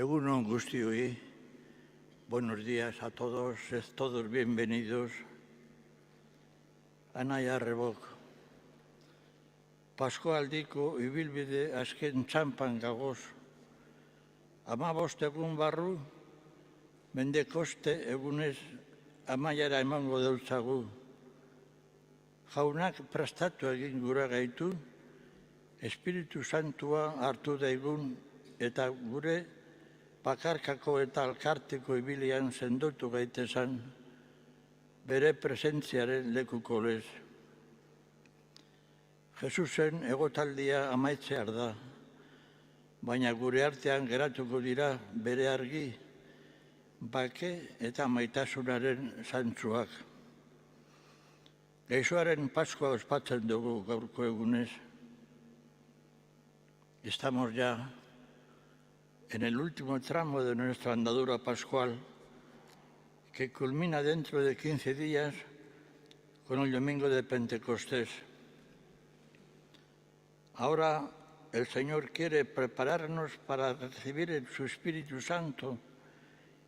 Egun on guztioi, buenos días a todos bienvenidos. Anaia Arrebok. Paskoaldiko ibilbide azken txampan gagoz. 15 egun barru, mendekoste egunez amaiara emango deutzagu. Jaunak prestatu egin gura gaitu, Espiritu Santua hartu daigun eta gure bakarkako eta alkarteko ibilian sendotu gaitezan, bere presentziaren lekuko lez. Jesusen egotaldia amaitzear da, baina gure artean geratuko dira bere argi, bake eta maitasunaren zantzuak. Gaixoaren Paskua ospatzen dugu gaurko egunez. Estamos ya en el último tramo de nuestra andadura pascual, que culmina dentro de 15 días con el domingo de Pentecostés. Ahora el Señor quiere prepararnos para recibir su Espíritu Santo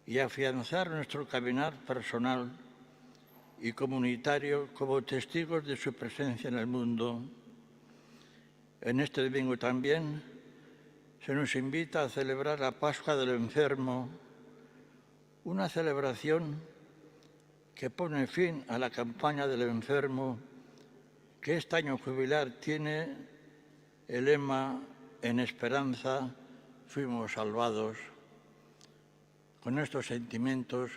y afianzar nuestro caminar personal y comunitario como testigos de su presencia en el mundo. En este domingo también se nos invita a celebrar la Pascua del Enfermo, una celebración que pone fin a la campaña del enfermo, que este año jubilar tiene el lema "En esperanza fuimos salvados". Con estos sentimientos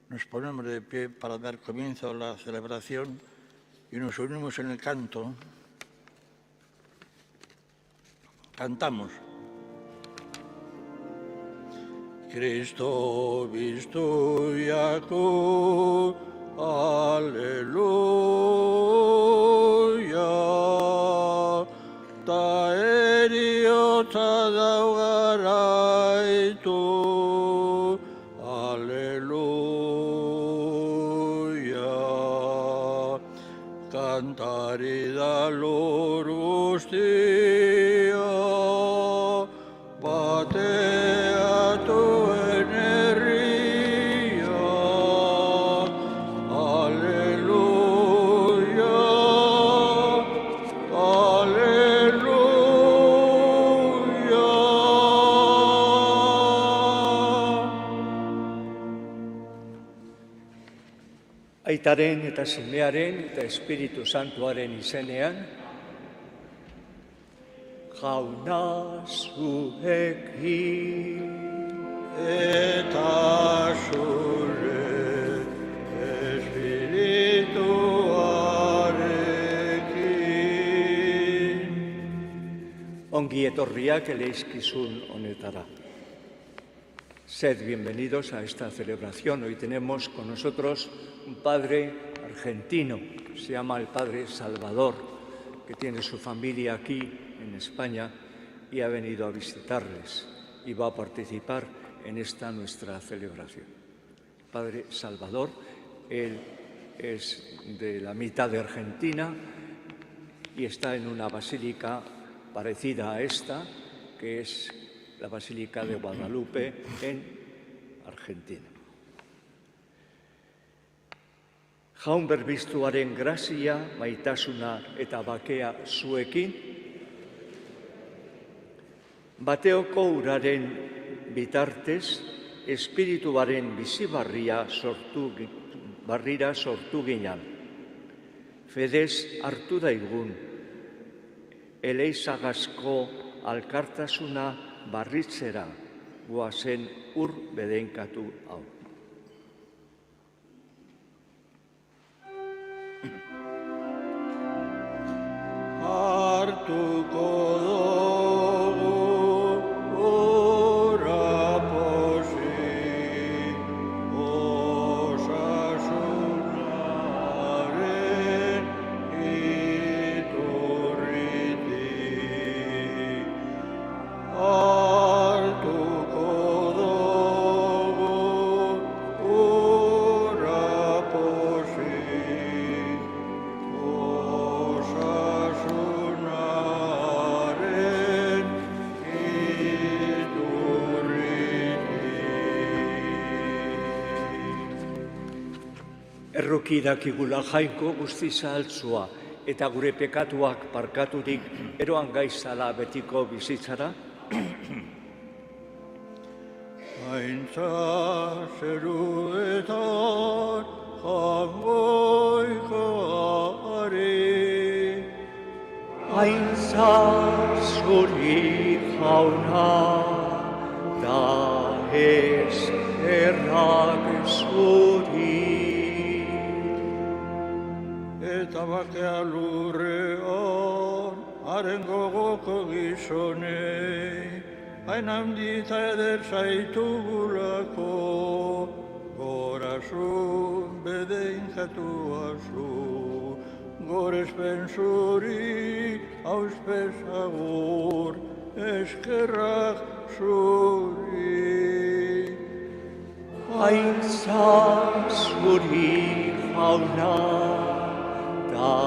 nos ponemos de pie para dar comienzo a la celebración y nos unimos en el canto. Cantamos. Cristo bistuiako, aleluia, ta eriotza daugaraitu, aleluia, kantari da lur guztia, bateatu Aitaren eta Semearen eta Espiritu Santuaren izenean, Jauna zuekin eta zure espirituarekin. Ongi etorriak eleizkizun honetara. Sed bienvenidos a esta celebración. Hoy tenemos con nosotros un padre argentino, se llama el Padre Salvador, que tiene su familia aquí en España y ha venido a visitarles y va a participar en esta nuestra celebración. Padre Salvador, él es de la mitad de Argentina y está en una basílica parecida a esta, que es la Basílica de Guadalupe en Argentina. Jaun berbiztuaren grazia, maitasuna eta bakea zuekin, bateoko uraren bitartez, espirituaren bizibarria barrira sortu ginen. Fedez hartu daigun, eleizagazko alkartasuna barritzera goazen ur bedenkatu hau. Hartuko dugu ura pozik, osasunaren iturritik. Hartuko dugu ura pozik, osasunaren Erruki dakigula Jainko guzti zahaltzua eta gure pekatuak barkaturik eroan gaizala betiko bizitzara. Aintza zeruetan jangoikoari, Aintza zuri jauna, da eskerrak zuri. Eta bakea lurrean, haren gogoko gizonei, hain handita eder zaitugulako, gorazun bedeinkatuazu, gorespen zuri, auspezagur, eskerrak zuri. Aintza zuri jauna, da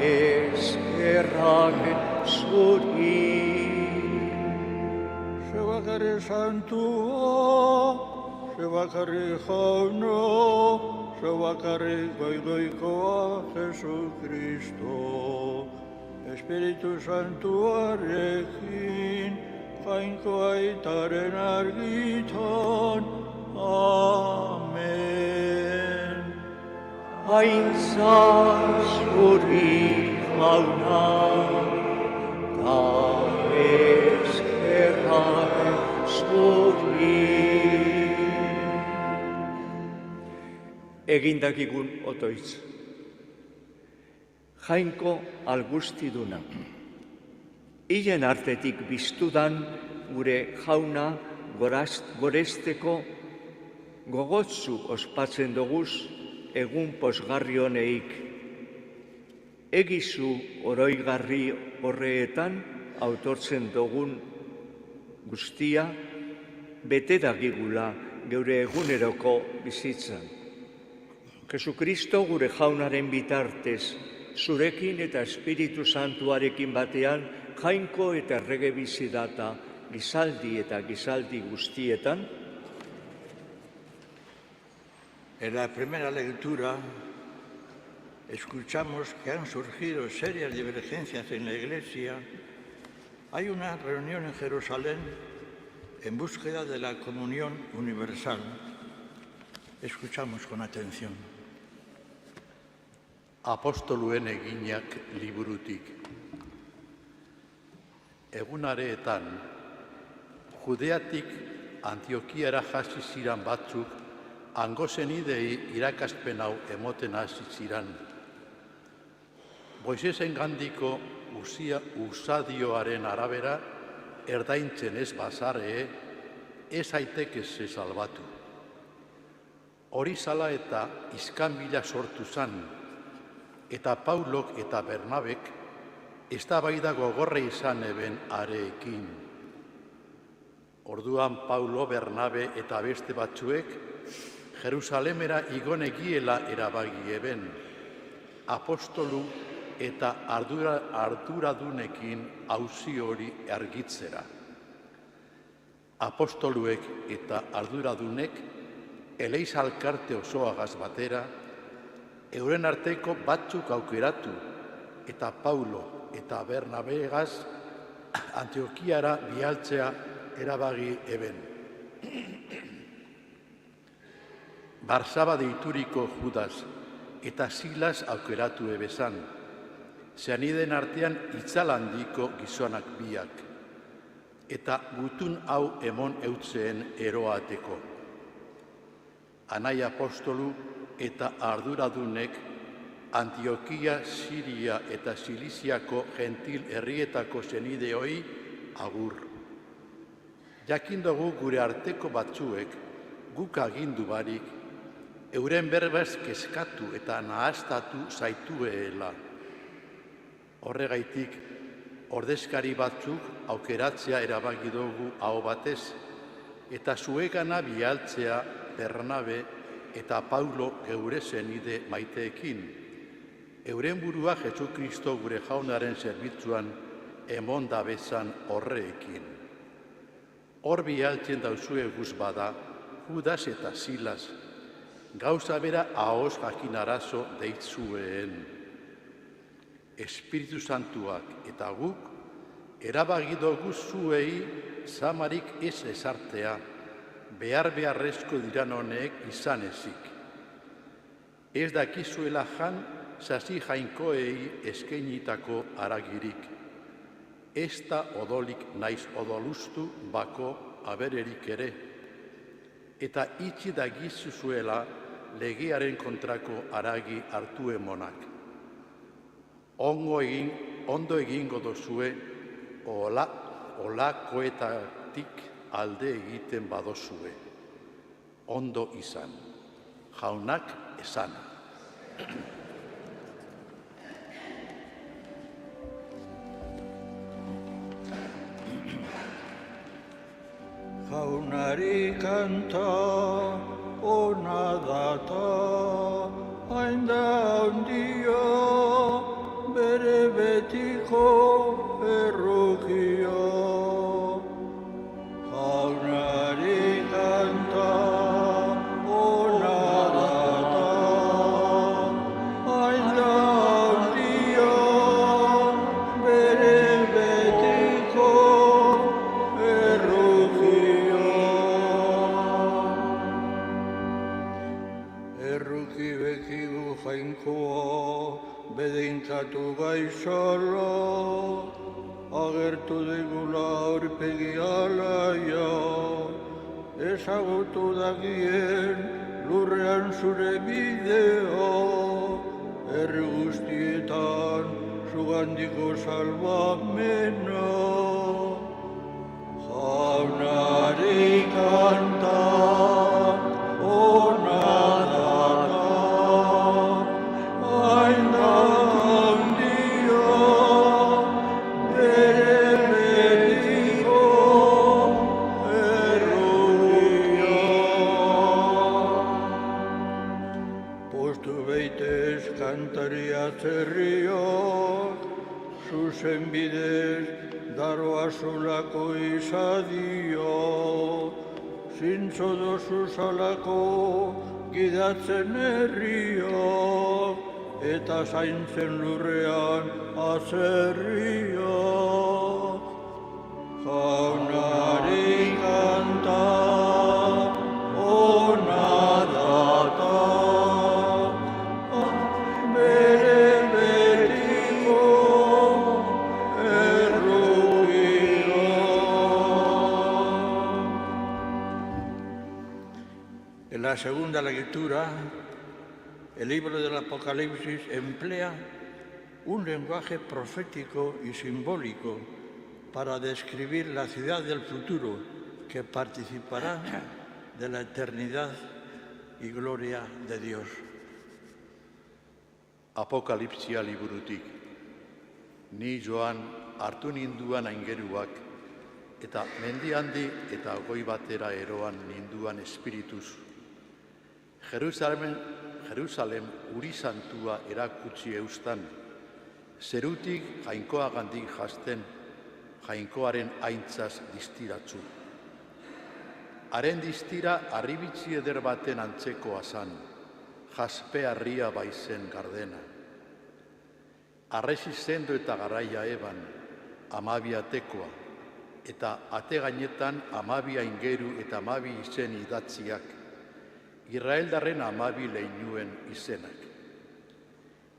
eskerrak zuri. Zebakarri santua, zebakarri jauna, zebakarri goigoikoa Jesu Kristo. Espiritu Santuarekin, Jainko Aitaren argitan, Amen. Aintza zuri jauna, da eskerrak zuri. Egindakigun otoitz. Jainko algustiduna. Hilen artetik biztudan gure jauna goresteko gogotzu ospatzen doguz egun posgarri honeik. Egizu oroigarri horreetan autortzen dugun guztia bete dagigula geure eguneroko bizitzan. Jesukristo gure jaunaren bitartez, zurekin eta Espiritu Santuarekin batean, Jainko eta errege bizi data gizaldi eta gizaldi guztietan. En la primera lectura escuchamos que han surgido serias divergencias en la Iglesia. Hay una reunión en Jerusalén en búsqueda de la comunión universal. Escuchamos con atención. Apostoluen eginak liburutik. Egunareetan, Judeatik Antiokiara hasi ziran batzuk, hango zenidei irakaspen hau emoten hasi ziran. Moisesen gandiko usadioaren arabera, erdaintzen ez bazare, ez aiteke ze salbatu. Hori zala eta iskanbila sortu zan, eta Paulok eta Bernabek eztabaida gogorra izan eben areekin. Orduan Paulo, Bernabe eta beste batzuek Jerusalemera igonegiela erabagi eben, apostolu eta arduradunekin auzi hori argitzera. Apostoluek eta arduradunek eleiz alkarte osoagaz batera, euren arteko batzuk aukeratu eta Paulo eta Bernabegaz Antiokiara bialtzea erabagi eben. Barsaba deituriko Judas eta Silas aukeratu ebezan, zeaniden artean itzal handiko gizonak biak, eta gutun hau emon eutzeen eroateko. Anai apostolu eta arduradunek Antiokia, Siria eta Siliziako gentil herrietako zenideoi agur. Jakin dugu gure arteko batzuek guk agindu barik, euren berbaz kezkatu eta nahastatu zaituela. Horregaitik, ordezkari batzuk aukeratzea erabaki dugu aho batez, eta zuegana bialtzea Bernabe eta Paulo geure zenide maiteekin. Euren burua Jesukristo gure jaunaren zerbitzuan emon dabezan horreekin. Hor bialtzen dauzue guz bada, Judas eta Silas, gauza bera ahoz jakinarazo deitzuen. Espiritu Santuak eta guk erabaki dugu zuei zamarik ez ezartea, beharrezko diran honek izan ezik. Ez dakizuela jan sasi jainkoei eskainitako haragirik. Ez da odolik naiz odolustu bako abererik ere. Eta itxi dakizuela legearen kontrako haragi hartu emonak. Ondo egingo dozue olakoetatik alde egiten badozue. Ondo izan. Jaunak esan. Jaunari kanta ona data, hain da handia bere betiko errukia. Jaunari kanta ona data, hain da handia bere betiko errukia. Erruki bekigu jainkoa, bedeinkatu gaixola, agertu digula aurpegi alaia, ezagutu dakien lurrean zure bidea, herri guztietan zugandiko salbamena. Jaunari kanta ona data, hain da handia bere betiko errukia. Postu beitez kantari atzerriak, zuzen bidez daroa zulako izadio, zintzo dozu zalako gidatzen herriak, eta zaintzen lurrean azerriak. Jaunari kanta ona data, bere betiko errukia. En la segunda lectura, el libro del Apocalipsis emplea un lenguaje profético y simbólico para describir la ciudad del futuro que participará de la eternidad y gloria de Dios. Apokalipsia liburutik. Ni Joan hartu ninduan aingeruak, eta mendi handi eta goi batera eroan ninduan espirituz. Jerusalem uri santua erakutsi eustan, zerutik jainkoagandik jasten, jainkoaren aintzaz distiratzu. Haren distira harribitzi eder baten antzekoa zan, jaspe harria baizen gardena. Arresi zendo eta garaia eban, 12 atekoa, eta ate gainetan 12 aingeru eta 12 izen idatziak, Israeldarren 12 leinuen izenak.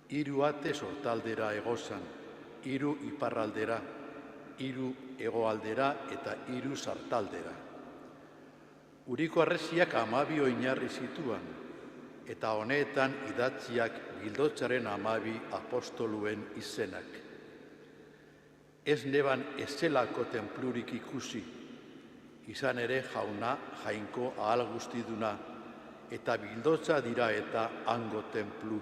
3 ate sortaldera egozan, 3 iparraldera, 3 hegoaldera eta 3 sartaldera. Uriko arresiak 12 oinarri zituan, eta honetan idatziak bildotzaren 12 apostoluen izenak. Ez neban ezelako tenplurik ikusi, izan ere jauna jainko ahal guztiduna, eta bildotza dira eta hango tenplu.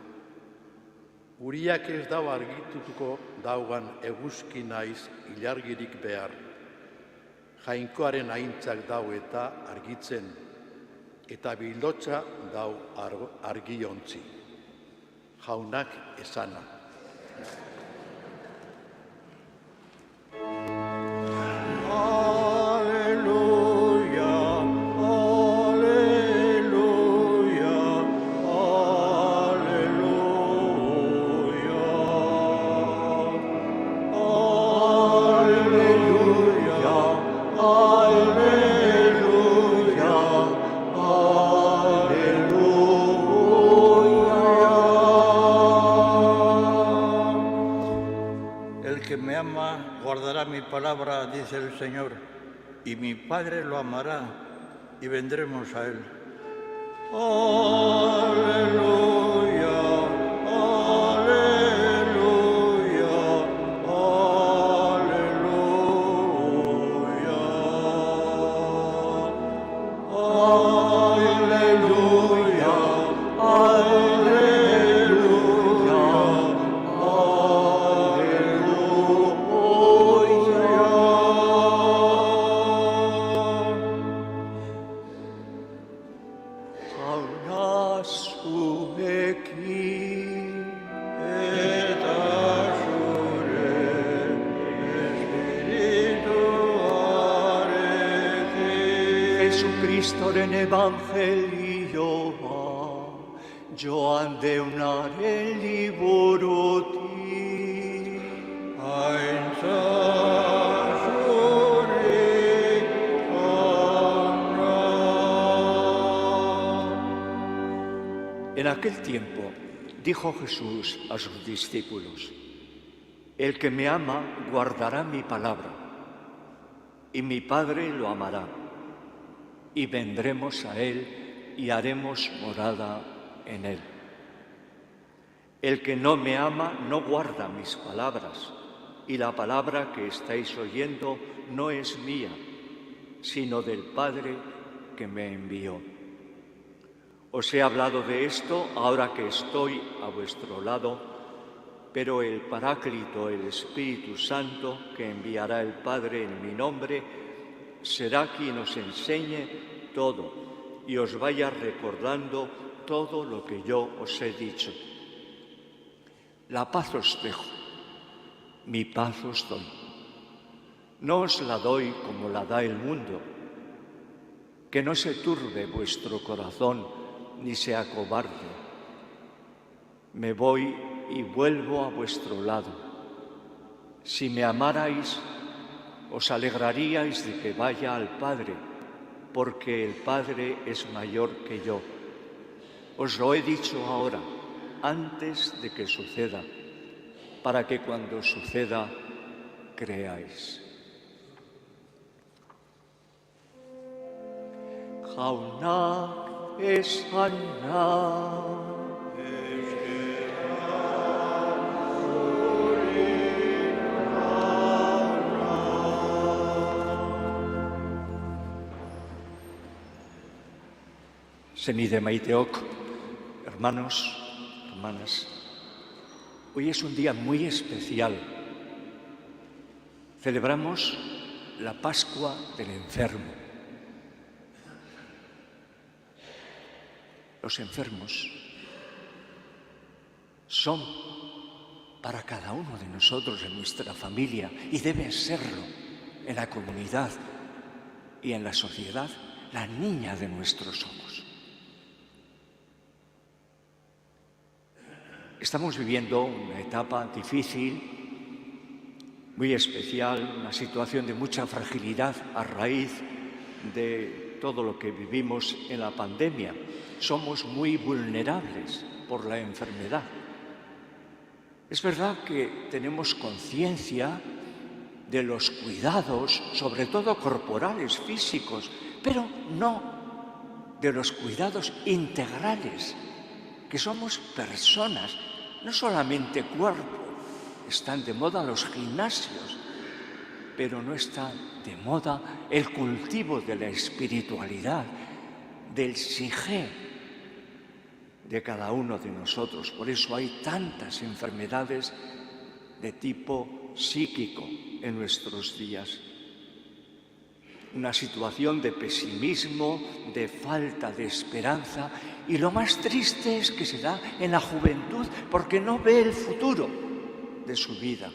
Uriak ez dau argitutuko daugan eguzki naiz ilargirik behar. Jainkoaren aintzak dau eta argitzen, eta bildotza dau argiontzi. Jaunak esana. Aleluya, aleluya, que me ama guardará mi palabra, dice el Señor, y mi Padre lo amará y vendremos a él. Aleluya, aleluya, aleluya, aleluya, Jesucristoren evangelio Joan deunaren liburutik. En aquel tiempo dijo Jesús a sus discípulos: el que me ama guardará mi palabra, y mi Padre lo amará, y vendremos a él y haremos morada en él. El que no me ama no guarda mis palabras, y la palabra que estáis oyendo no es mía, sino del Padre que me envió. Os he hablado de esto ahora que estoy a vuestro lado, pero el Paráclito, el Espíritu Santo, que enviará el Padre en mi nombre, será quien os enseñe todo y os vaya recordando todo lo que yo os he dicho. La paz os dejo, mi paz os doy. No os la doy como la da el mundo. Que no se turbe vuestro corazón ni se acobarde. Me voy y vuelvo a vuestro lado. Si me amarais, os alegraríais de que vaya al Padre, porque el Padre es mayor que yo. Os lo he dicho ahora, antes de que suceda, para que cuando suceda creáis. Jaunak esanak. Senide maiteok, hermanos, hermanas, hoy es un día muy especial. Celebramos la Pascua del enfermo. Los enfermos son para cada uno de nosotros en nuestra familia, y deben serlo en la comunidad y en la sociedad, la niña de nuestros ojos. Estamos viviendo una etapa difícil, muy especial, una situación de mucha fragilidad a raíz de todo lo que vivimos en la pandemia. Somos muy vulnerables por la enfermedad. Es verdad que tenemos conciencia de los cuidados, sobre todo corporales, físicos, pero no de los cuidados integrales, que somos personas, no solamente cuerpo. Están de moda los gimnasios, pero no está de moda el cultivo de la espiritualidad, del psique de cada uno de nosotros. Por eso hay tantas enfermedades de tipo psíquico en nuestros días. Una situación de pesimismo, de falta de esperanza, y lo más triste es que se da en la juventud, porque no ve el futuro de su vida.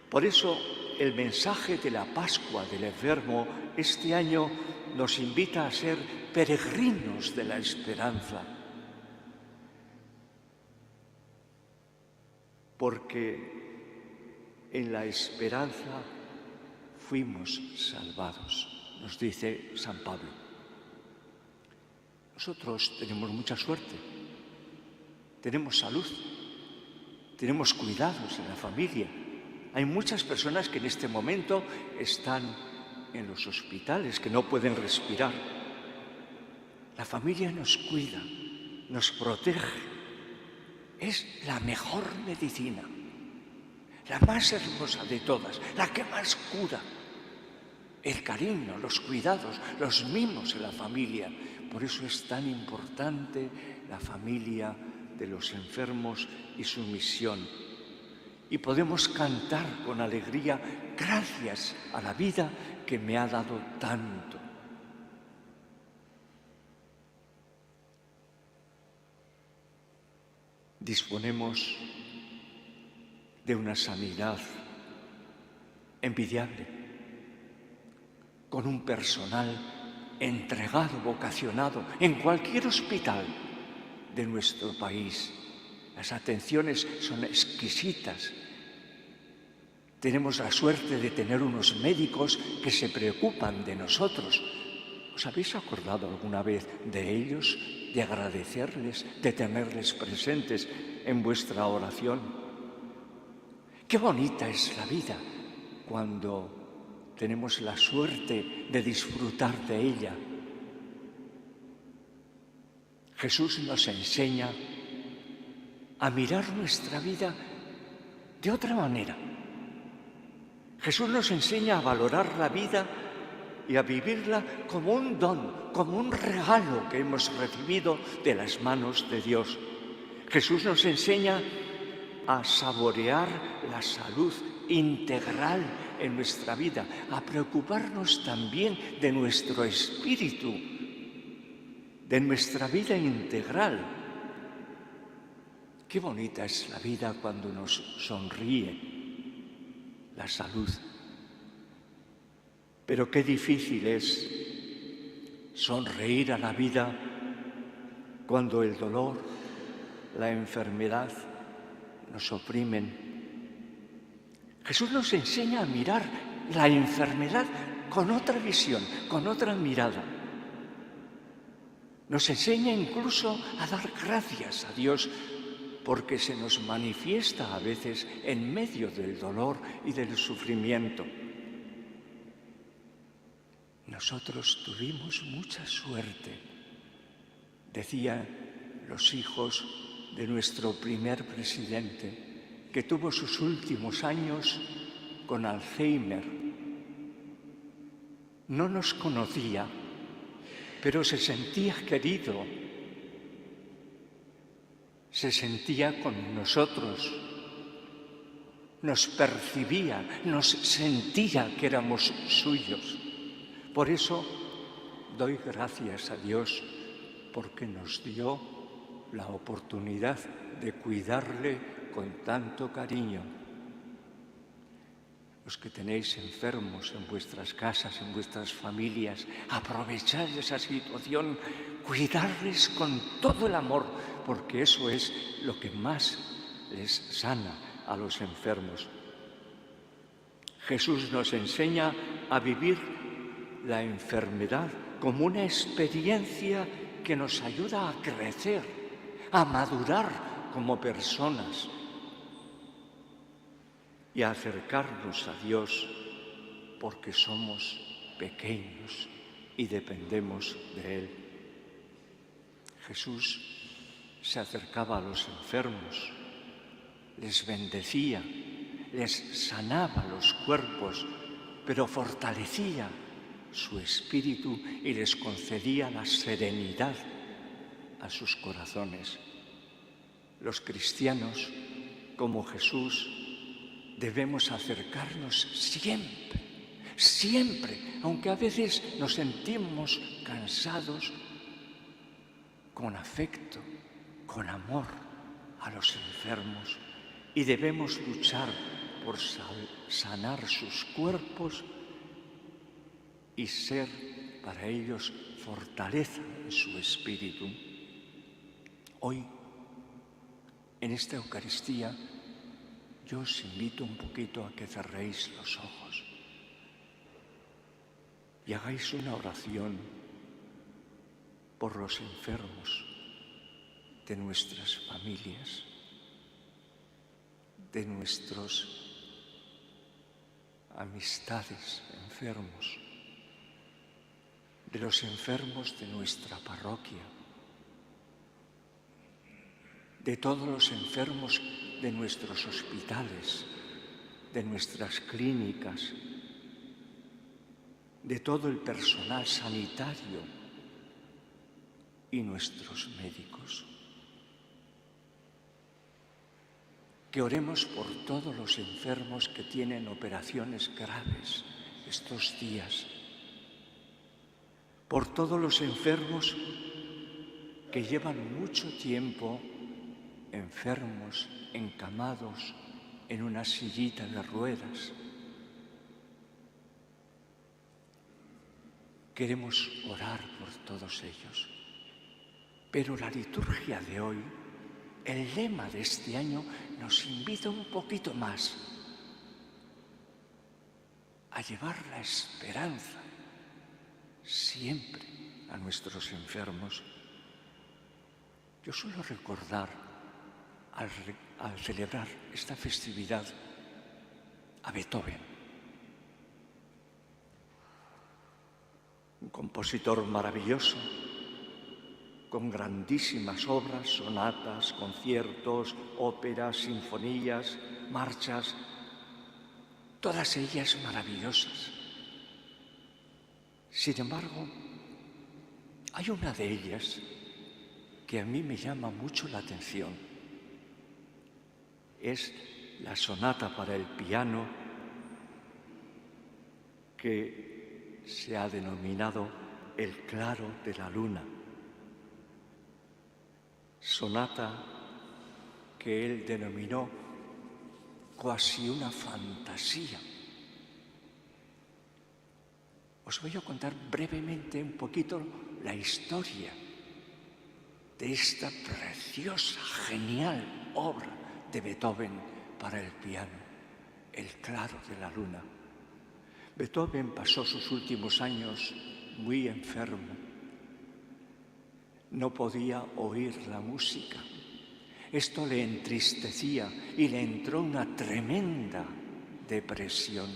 Por eso el mensaje de la Pascua del enfermo este año nos invita a ser peregrinos de la esperanza, porque en la esperanza fuimos salvados, nos dice San Pablo. Nosotros tenemos mucha suerte, tenemos salud, tenemos cuidados en la familia. Hay muchas personas que en este momento están en los hospitales, que no pueden respirar. La familia nos cuida, nos protege. Es la mejor medicina, la más hermosa de todas, la que más cura. El cariño, los cuidados, los mimos en la familia. Por eso es tan importante la familia de los enfermos y su misión. Y podemos cantar con alegría, gracias a la vida que me ha dado tanto. Disponemos de una sanidad envidiable, con un personal entregado, vocacionado, en cualquier hospital de nuestro país. Las atenciones son exquisitas. Tenemos la suerte de tener unos médicos que se preocupan de nosotros. ¿Os habéis acordado alguna vez de ellos, de agradecerles, de tenerles presentes en vuestra oración? Qué bonita es la vida cuando tenemos la suerte de disfrutar de ella. Jesús nos enseña a mirar nuestra vida de otra manera. Jesús nos enseña a valorar la vida y a vivirla como un don, como un regalo que hemos recibido de las manos de Dios. Jesús nos enseña a saborear la salud integral en nuestra vida, a preocuparnos también de nuestro espíritu, de nuestra vida integral. Qué bonita es la vida cuando nos sonríe la salud. Pero qué difícil es sonreír a la vida cuando el dolor, la enfermedad nos oprimen. Jesús nos enseña a mirar la enfermedad con otra visión, con otra mirada. Nos enseña incluso a dar gracias a Dios porque se nos manifiesta a veces en medio del dolor y del sufrimiento. Nosotros tuvimos mucha suerte, decían los hijos de nuestro primer presidente, que tuvo sus últimos años con Alzheimer. No nos conocía, pero se sentía querido, se sentía con nosotros, nos percibía, nos sentía que éramos suyos. Por eso doy gracias a Dios porque nos dio la oportunidad de cuidarle con tanto cariño. Los que tenéis enfermos en vuestras casas, en vuestras familias, aprovechad esa situación, cuidarles con todo el amor, porque eso es lo que más les sana a los enfermos. Jesús nos enseña a vivir la enfermedad como una experiencia que nos ayuda a crecer, a madurar como personas y a acercarnos a Dios porque somos pequeños y dependemos de Él. Jesús se acercaba a los enfermos, les bendecía, les sanaba los cuerpos, pero fortalecía su espíritu y les concedía la serenidad a sus corazones. Los cristianos, como Jesús, debemos acercarnos siempre, siempre, aunque a veces nos sentimos cansados, con afecto, con amor a los enfermos, y debemos luchar por sanar sus cuerpos y ser para ellos fortaleza en su espíritu. Hoy, en esta Eucaristía, yo os invito un poquito a que cerréis los ojos y hagáis una oración por los enfermos de nuestras familias. de nuestros amistades enfermos, de los enfermos de nuestra parroquia, de todos los enfermos de nuestros hospitales, de nuestras clínicas, de todo el personal sanitario y nuestros médicos. Que oremos por todos los enfermos que tienen operaciones graves estos días, por todos los enfermos que llevan mucho tiempo enfermos, encamados en una sillita de ruedas. Queremos orar por todos ellos, pero la liturgia de hoy, el lema de este año, nos invita un poquito más a llevar la esperanza siempre a nuestros enfermos. Yo suelo recordar al celebrar esta festividad a Beethoven, un compositor maravilloso, con grandísimas obras, sonatas, conciertos, óperas, sinfonías, marchas, todas ellas maravillosas. Sin embargo, hay una de ellas que a mí me llama mucho la atención. Es la sonata para el piano que se ha denominado El claro de la luna. Sonata que él denominó cuasi una fantasía. Os voy a contar brevemente un poquito la historia de esta preciosa, genial obra de Beethoven para el piano, El claro de la luna. Beethoven pasó sus últimos años muy enfermo. No podía oír la música. Esto le entristecía y le entró una tremenda depresión.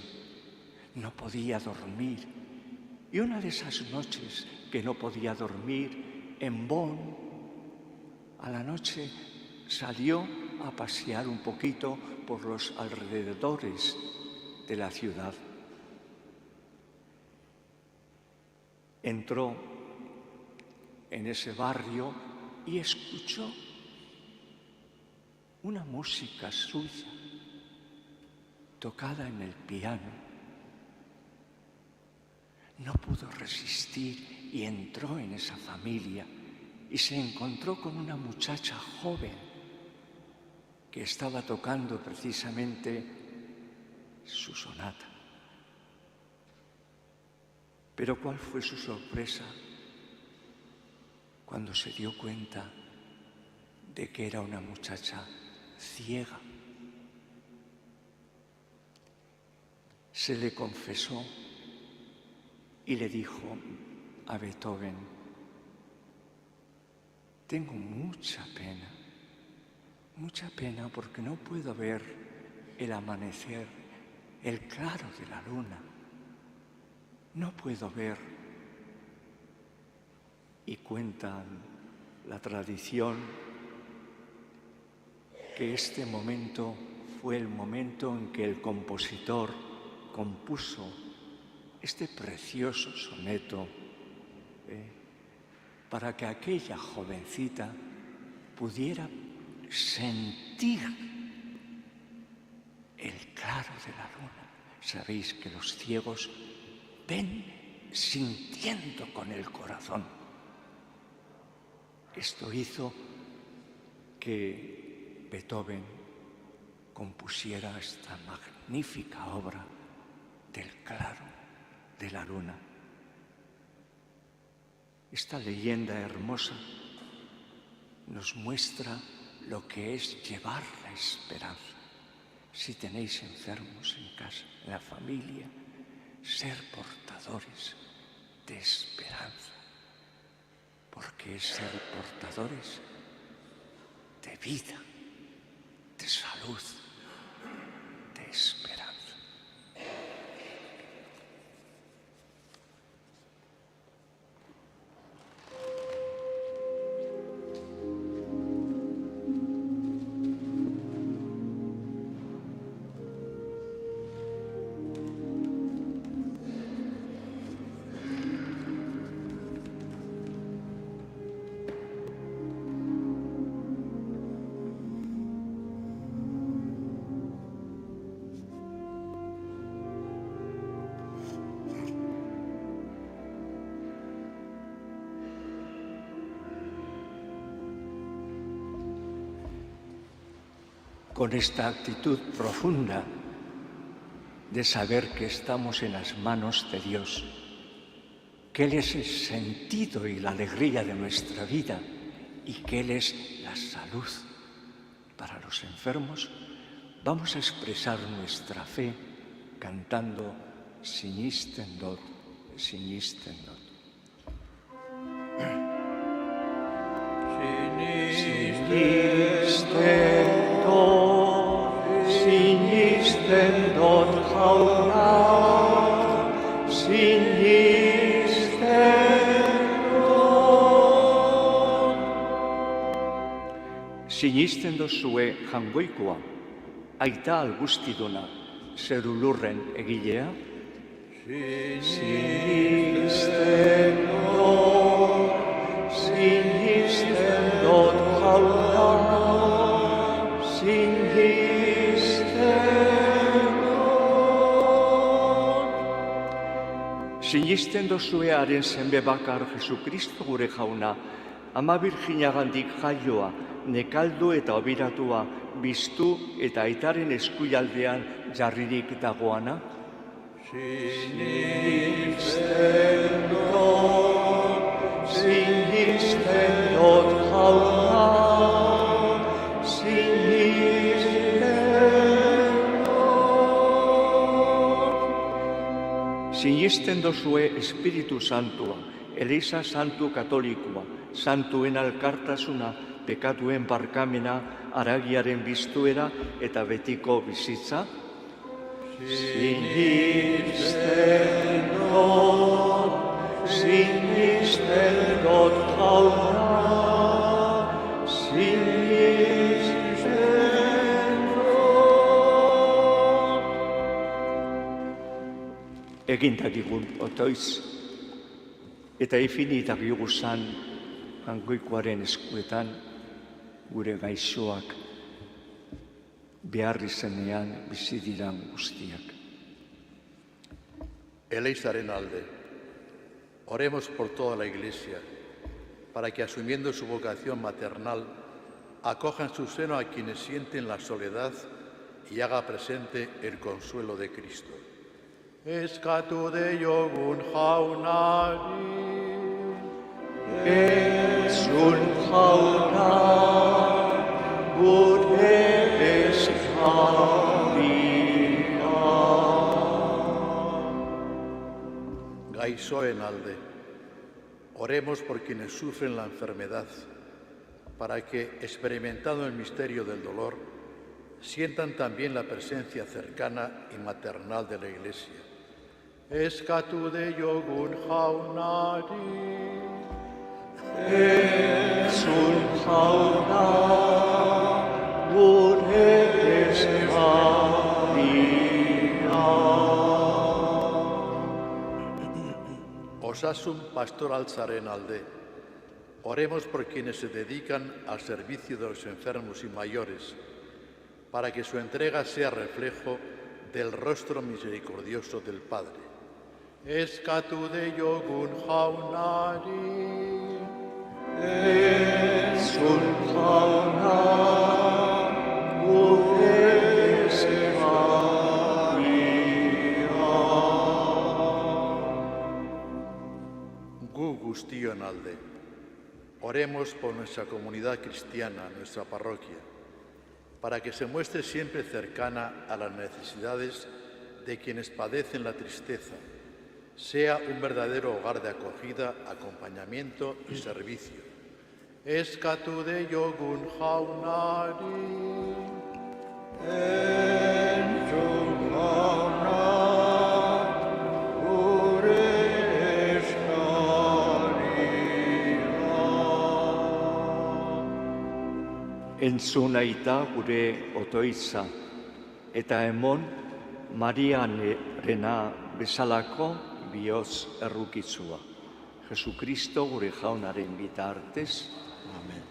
No podía dormir. Y una de esas noches que no podía dormir, en Bonn, a la noche salió a pasear un poquito por los alrededores de la ciudad. Entró en ese barrio y escuchó una música suya tocada en el piano. No pudo resistir y entró en esa familia y se encontró con una muchacha joven que estaba tocando precisamente su sonata. Pero ¿cuál fue su sorpresa cuando se dio cuenta de que era una muchacha ciega? Se le confesó y le dijo a Beethoven: tengo mucha pena porque no puedo ver el amanecer, el claro de la luna. No puedo ver. Y cuenta la tradición que este momento fue el momento en que el compositor compuso este precioso soneto para que aquella jovencita pudiera sentir el claro de la luna. Sabéis que los ciegos ven sintiendo con el corazón. Esto hizo que Beethoven compusiera esta magnífica obra del claro de la luna. Esta leyenda hermosa nos muestra lo que es llevar la esperanza. Si tenéis enfermos en casa, en la familia, ser portadores de esperanza, porque es ser portadores de vida, de salud, con esta actitud profunda de saber que estamos en las manos de Dios, que Él es el sentido y la alegría de nuestra vida y que Él es la salud para los enfermos, vamos a expresar nuestra fe cantando Sinisten dot, sinisten dot. Sinisten dot, sinisten dot, haunat, sinisten dot. Sinisten dozue jangoikoa, aita algustiduna, zerulurren egilea? Sinisten dot, haunat, sinisten dot. Sinisten dozue haren zenbe bakar Jesukristo gure jauna, Ama Birjinagandik jaioa, nekaldu eta obiratua, biztu eta aitaren eskuialdean jarririk dagoana? Sinisten dot, haunat, sinisten dot. Sinisten dozue Espiritu Santua, Eliza Santu Katolikoa, Santuen alkartasuna, pekatuen barkamena, haragiaren biztuera eta betiko bizitza? Sinisten dot, haunat, sinisten dot. Egindakigun otoiz, eta ifinitagiguzan jangoikoaren eskuetan gure gaixoak behar izenean bizi diran guztiak. Eleizaren alde, oremos por toda la Iglesia, para que asumiendo su vocación maternal, acoja en su seno a quienes sienten la soledad y haga presente el consuelo de Cristo. Eskatu deiogun jaunari, Entzun jauna, gure eskaria. Gaixoen alde, oremos por quienes sufren la enfermedad, para que, experimentando el misterio del dolor, sientan también la presencia cercana y maternal de la Iglesia. Eskatu deiogun jaunari, Entzun jauna, gure eskaria. Osasun pastoraltzaren alde, oremos por quienes se dedican al servicio de los enfermos y mayores, para que su entrega sea reflejo del rostro misericordioso del Padre. Eskatu deiogun jaunari, Entzun jauna, gure eskaria. Gu guztion alde, oremos por nuestra comunidad cristiana, nuestra parroquia, para que se muestre siempre cercana a las necesidades de quienes padecen la tristeza, sea un verdadero hogar de acogida, acompañamiento y servicio. Eskatu deiogun jaunari, Entzun jauna, gure eskaria. Entzun aita gure otoitza, eta emon Marianena bezalako bihotz errukitzua. Jesukristo gure jaunaren bitartez. Amen.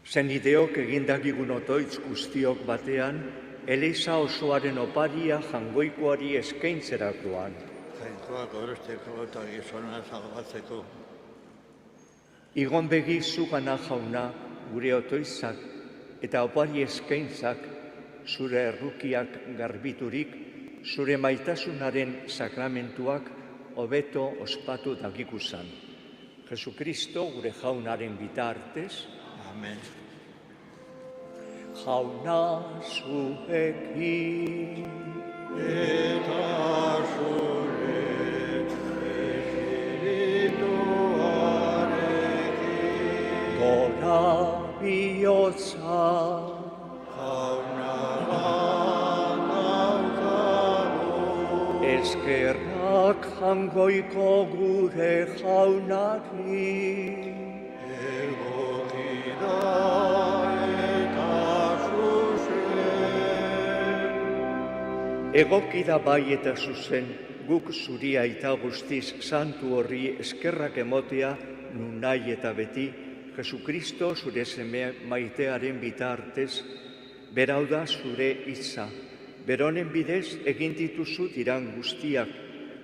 Zenideok egindakigun otoitz guztiok batean, Eliza osoaren oparia jangoikoari eskaintzerakoan. Jainkoak orosteko eta gizona salbatzeko. Igon begi zugana jauna gure otoitzak eta opari eskaintzak zure errukiak garbiturik, zure maitasunaren sakramentuak hobeto ospatu dakikuzan. Jesukristo gure jaunaren bitartez. Amen. Jauna zuekin Eta zure espirituarekin gora bihotza jauna daukagu. eskerrak jangoiko gure jaunari. Egoki da bai eta zuzen, guk zuri aita guztiz santu horri eskerrak emotea nun nahi eta beti, Jesukristo zure seme maitearen bitartez, berau da zure hitza, beronen bidez egin dituzu diran guztiak,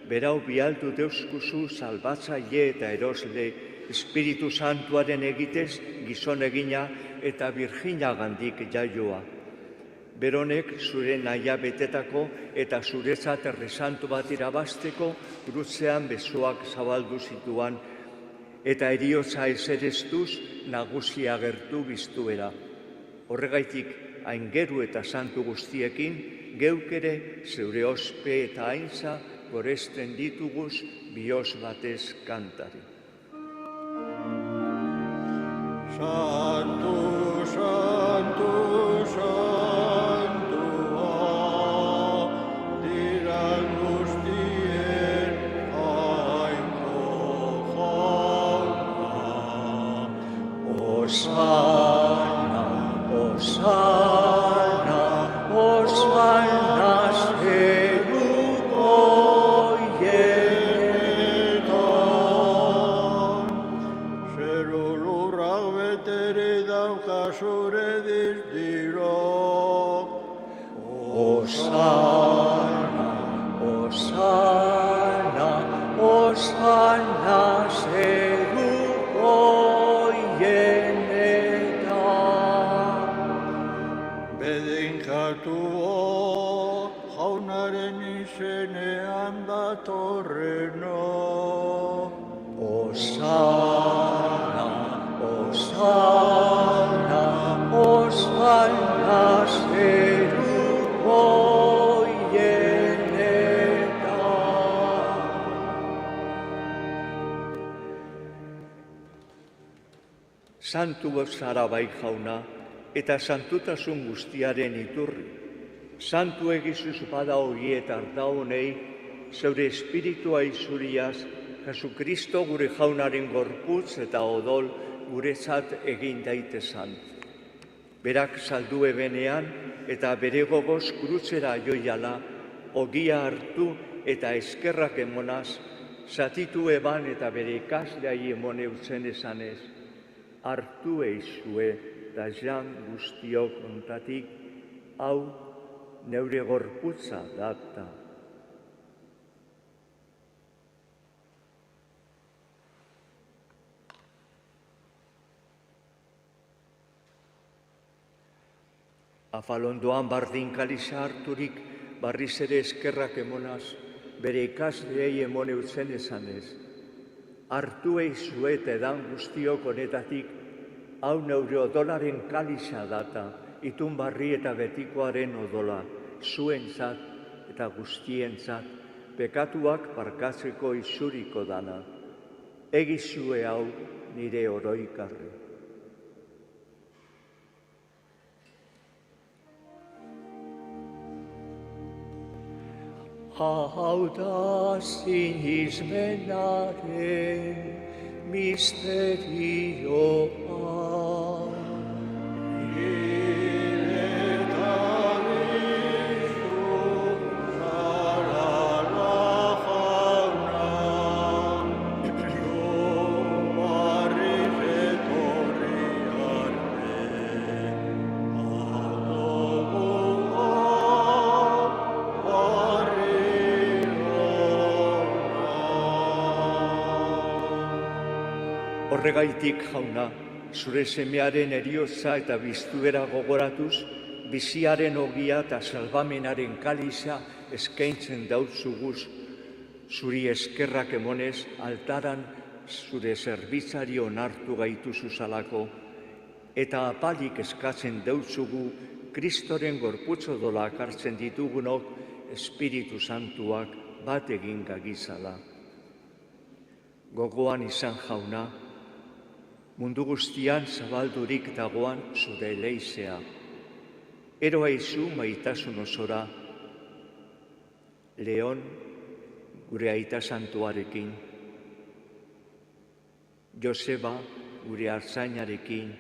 berau bialdu deuskuzu salbatzaile eta erosle, Espiritu Santuaren egitez gizon egina eta Virginagandik jaioa. Beronek zure nahia betetako eta zuretzat erresantu bat irabazteko krutzean besoak zabaldu zituan eta eriotza eserestuz nagusi agertu biztuera. Horregaitik aingeru eta santu guztiekin geuk ere zeure ospe eta aintza goresten dituguz bihotz batez kantari. Santu, santu, santua, diran guztien jainko jauna. Osana, Osana, Osana zeruko hienetan. Zeru lurrak betere dauka zure dizdirok. Osana, Osana, Osana zeruko hienetan. Bedinkatu jaunaren izenean datorreno. Osana, Osana, Osana zeruko hienetan. Santu zara bai jauna, eta santutasun guztiaren iturri. Santu egizuz bada hori eta arda honei, zeure espiritua izuriaz, Jesukristo gure jaunaren gorputz eta odol guretzat egin daitezan. Berak saldu ebenean eta bere gogoz krutzera joiala, ogia hartu eta eskerrak emonaz, zatitu eban eta bere ikasleai emone utzen esanez, hartu eizue da jan guztiok ontatik, hau neure gorputza data. Afalondoan bardin kaliza harturik, barriz ere eskerrak emonaz, bere ikasleei emone utzen esanez. Hartu eizue eta edan guztiok honetatik, hau neure odolaren kaliza data, itun barri eta betikoaren odola, zuentzat eta guztientzat, pekatuak barkatzeko izuriko dana. Egizue hau nire oroikarri. Hau da sinismenaren misterioa. Horregaitik, jauna, zure semearen heriotza eta biztuera gogoratuz, biziaren ogia eta salbamenaren kaliza eskaintzen dautzuguz, zuri eskerrak emonez, altaran zure zerbitzari onartu gaituzu zalako, eta apalik eskatzen dautzugu Kristoren gorputz odolak hartzen ditugunok Espiritu Santuak bat egin gagizala. Gogoan izan, jauna, mundu guztian zabaldurik dagoan zure leizea. Eroa izu maitasun osora, Leon gure aita santuarekin, Joseba gure artzainarekin,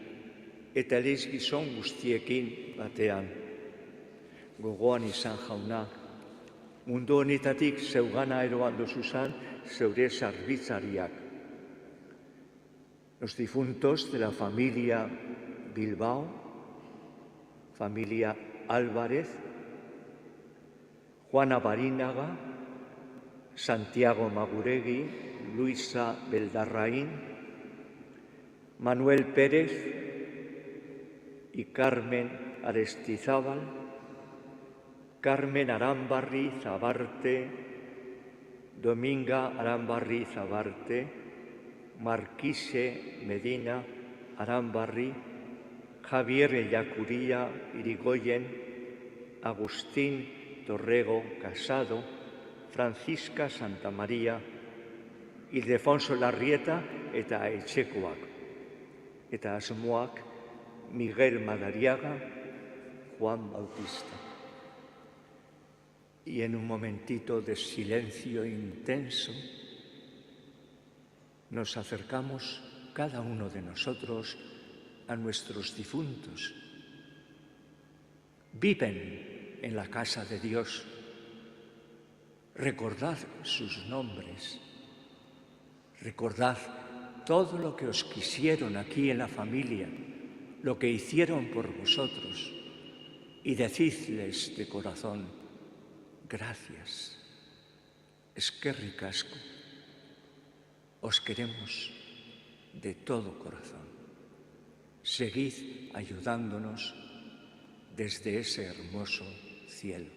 eta eliz gizon guztiekin batean. Gogoan izan, jauna, mundu honetatik zeugana eroan duzuzan zeure zarbitzariak. Los difuntos de la familia Bilbao, familia Álvarez, Juana Barinaga, Santiago Maguregui, Luisa Beldarraín, Manuel Pérez y Carmen Arestizábal, Carmen Arambarri Zabarte, Dominga Arambarri Zabarte, Marquise Medina Arambarri, Javier Ellacuría Irigoyen, Agustín Torrego Casado, Francisca Santamaría, Ildefonso Larrieta eta etxekoak, eta asmoak Miguel Madariaga, Juan Bautista. Y en un momentito de silencio intenso nos acercamos cada uno de nosotros a nuestros difuntos. Viven en la casa de Dios. Recordad sus nombres. Recordad todo lo que os quisieron aquí en la familia, lo que hicieron por vosotros, y decidles de corazón: gracias, eskerrik asko, os queremos de todo corazón. Seguid ayudándonos desde ese hermoso cielo.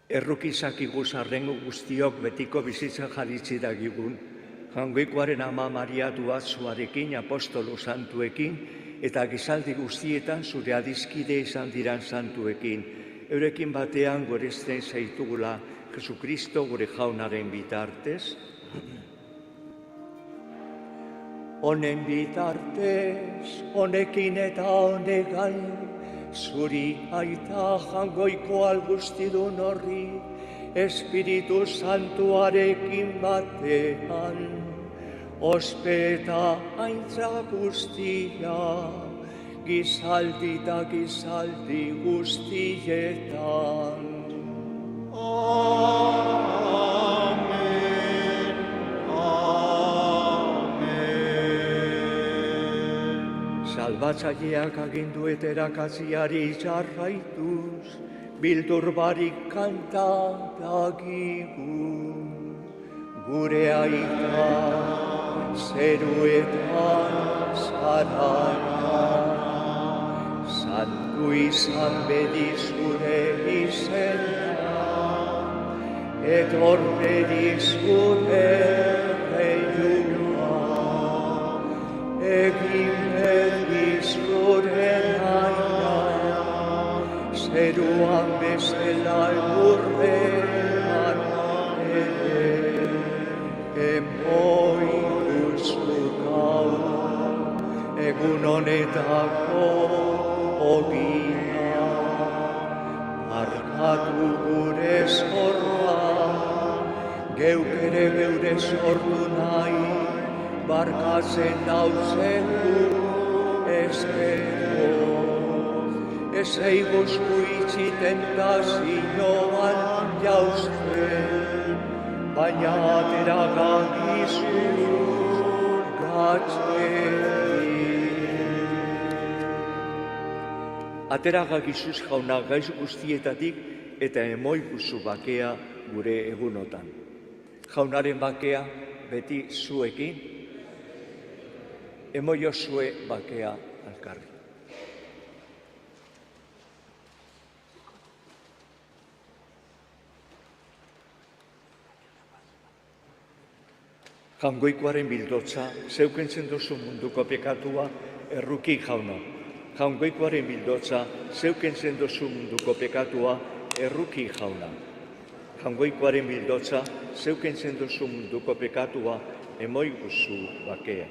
Errukizakiguz arrengo guztiok betiko bizitza jalitzi dagigun, Jaungoikoaren ama Maria Duatzuarekin, apostolu santuekin, eta gizaldi guztietan zure adizkide izan diran santuekin, eurekin batean goresten zaitugula Jesukristo gure jaunaren bitartez. Honen bitartez, honekin eta honegan, zuri aita Jaungoiko alguztidun horri, Espiritu Santuarekin batean, ospe eta aintza guztia, gizaldi eta gizaldi guztietan. Amen, amen. Salbatzaileak agindu eta erakatziari jarraituz, bildur barik kanta dagigu, gure aita zeruetan zaraia, santu izan bedi zure izena, etor bedi zure reiua, egin bedi zure naia, zeruan bezala egurrean ere, emoi guztu gaur, egun honetako ogia, markatu gure zorra, geuk ere geure sortu nahi, barkatzen dauzegu ezkero. Ez eiguzku itxi tentazioan jauzten, baina atera gagizun gatzetik. Ateraga gizuz jauna gaiz guztietatik eta emoiguzu bakea gure egunotan. Jaunaren bakea beti zuekin, emoiozue bakea alkarri. Jaungoikoaren bildotza, zeukentzen duzu munduko pekatua, erruki jauna. Jaungoikoaren bildotza, zeukentzen duzu munduko pekatua, erruki jauna. Jaungoikoaren bildotza, zeukentzen duzu munduko pekatua, emoiguzu bakea.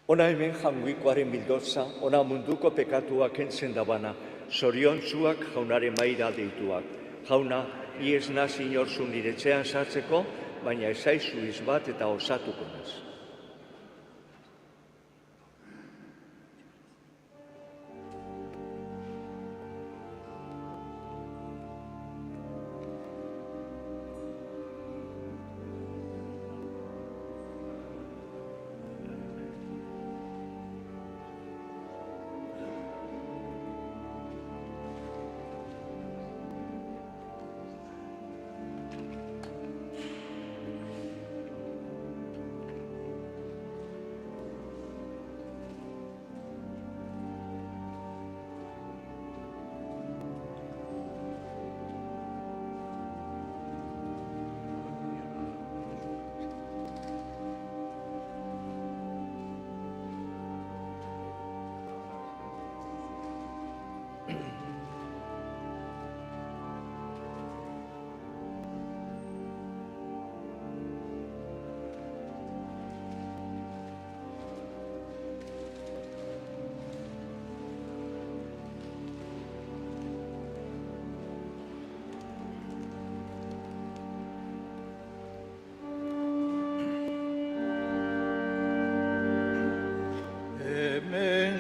Ona hemen jaungoikoaren bildotza, ona munduko pekatua kentzen dabana, zoriontzuak jaunaren maira deituak. Jauna, ni ez naz inorzu nire etxean sartzeko, baina ezaizu izbat eta osatuko naz.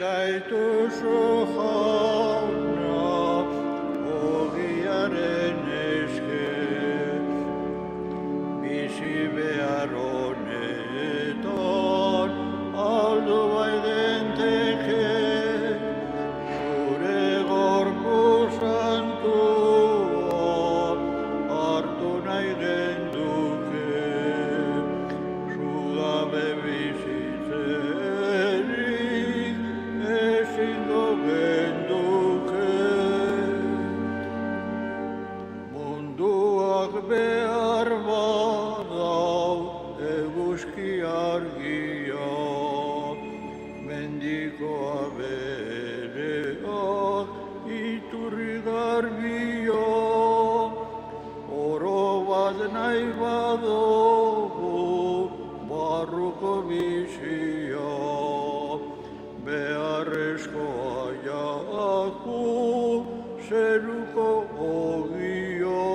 gaituzu jauna, ogiaren eske, bizi behar honetan, aldu baiden teke, zure gorpu santua, hartu nahi genduke, zugabe bizitzerik, ezingo genduke. Munduak behar badau eguzki argia, mendikoa bereak iturri garbia, oro bat nahi badugu barruko bizia, beharrezkoa jaku zeruko ogia.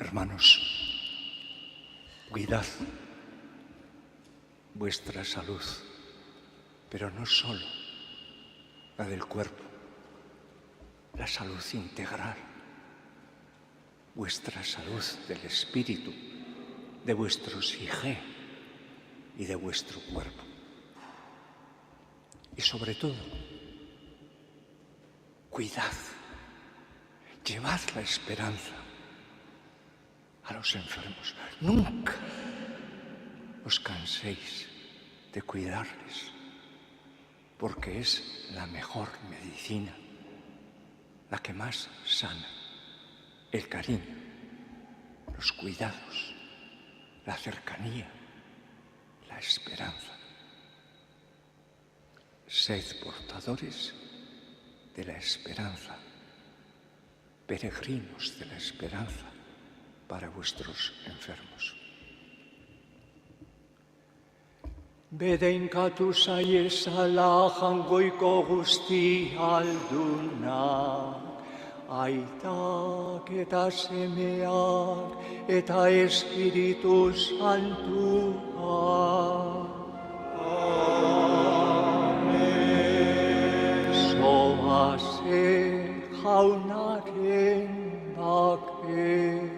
Hermanos, cuidad vuestra salud, pero no solo la del cuerpo, la salud integral, vuestra salud del espíritu, de vuestro psique y de vuestro cuerpo. Y sobre todo, cuidad, llevad la esperanza a los enfermos. Nunca os canséis de cuidarles, porque es la mejor medicina, la que más sana. El cariño, los cuidados, la cercanía, la esperanza. Sed portadores de la esperanza, peregrinos de la esperanza para vuestros enfermos. Beden katus aiesala goiko guzti alduna, aitak eta semeak eta Espiritu Santua. Amen. Zoaze jaunaren bakean.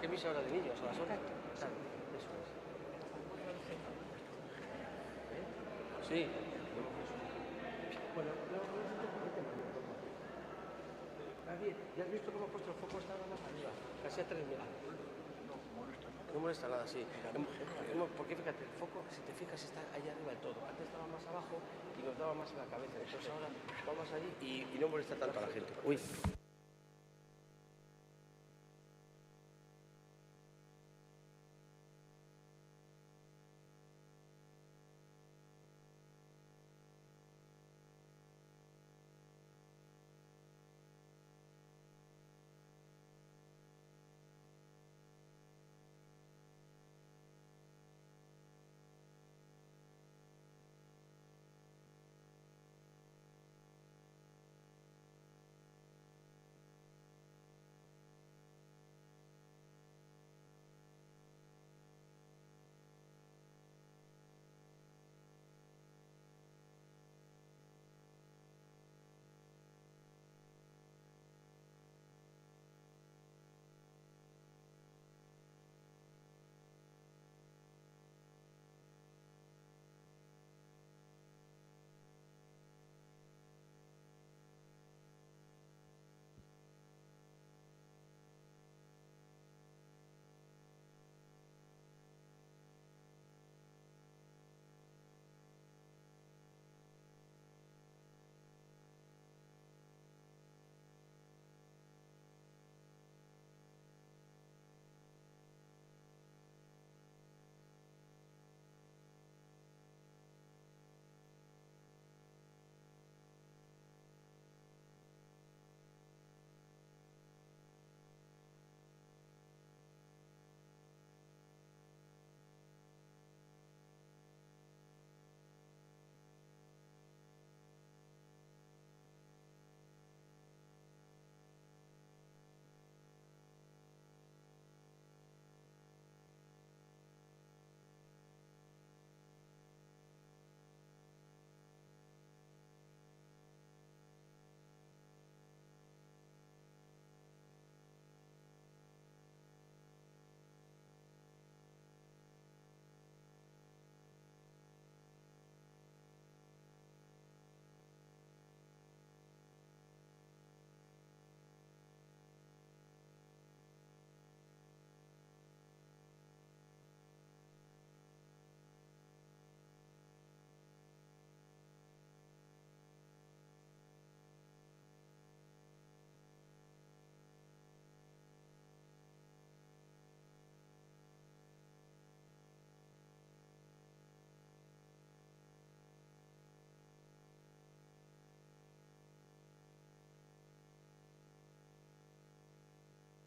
¿Qué misa ahora de niños? ¿A las horas? Claro, eso es. Sí. Bueno, ¿ya has visto cómo ha puesto el foco? Estaba más arriba, casi a 3.000. No molesta nada, sí. Porque fíjate, el foco, si te fijas, está allá arriba del todo. Antes estaba más abajo y nos daba más en la cabeza. Entonces ahora vamos allí y no molesta tanto a la gente. Uy.